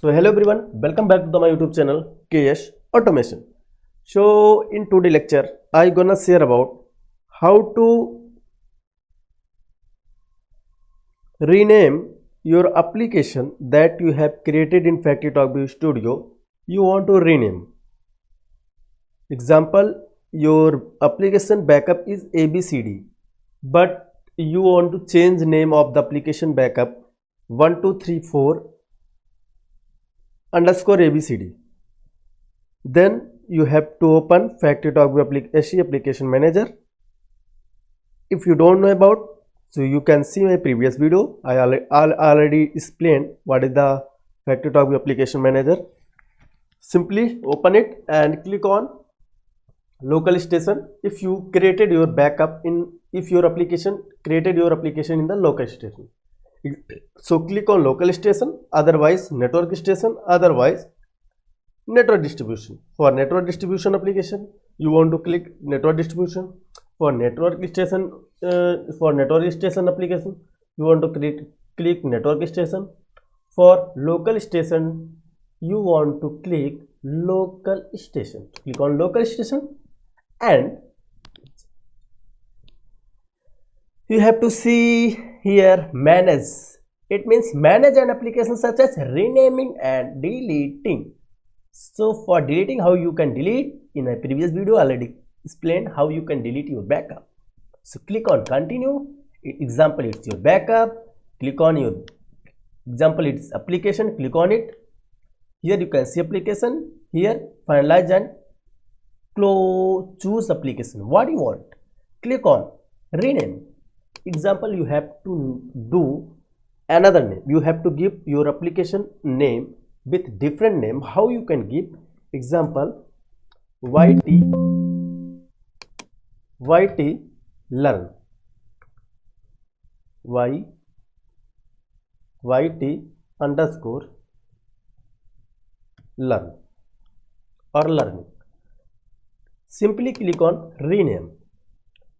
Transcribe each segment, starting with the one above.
So hello everyone, welcome back to my YouTube channel KS Automation. So in today's lecture I gonna share about how to rename your application that you have created in FactoryTalk View Studio. You want to rename. Example, your application backup is ABCD, but you want to change name of the application backup 1234 underscore ABCD. Then you have to open FactoryTalk View SE Application Manager. If you don't know about, so you can see my previous video. I already explained what is the FactoryTalk View Application Manager. Simply open it and click on local station. If you created your backup if your application created your application in the local station. So click on local station, otherwise network station, otherwise network distribution. For network distribution application, you want to click network distribution. For network station application, you want to click network station. For local station, you want to click local station. Click on local station and you have to see here manage. It means manage an application such as renaming and deleting. So for deleting, how you can delete, in my previous video already explained how you can delete your backup. So click on continue. Example, it's your backup. Click on your example, it's application. Click on it. Here you can see application. Here finalize and choose application. What you want? Click on rename. Example, you have to do another name. You have to give your application name with different name. How you can give? Example, YT learn, YT underscore learn or learning. Simply click on rename.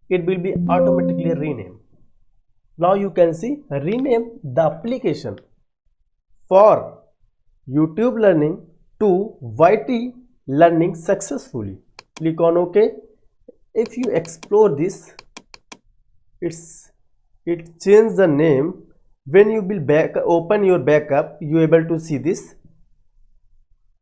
It will be automatically renamed. Now you can see rename the application for YouTube learning to YT learning successfully. Click on OK. If you explore this, it changes the name. When you will open your backup, you are able to see this.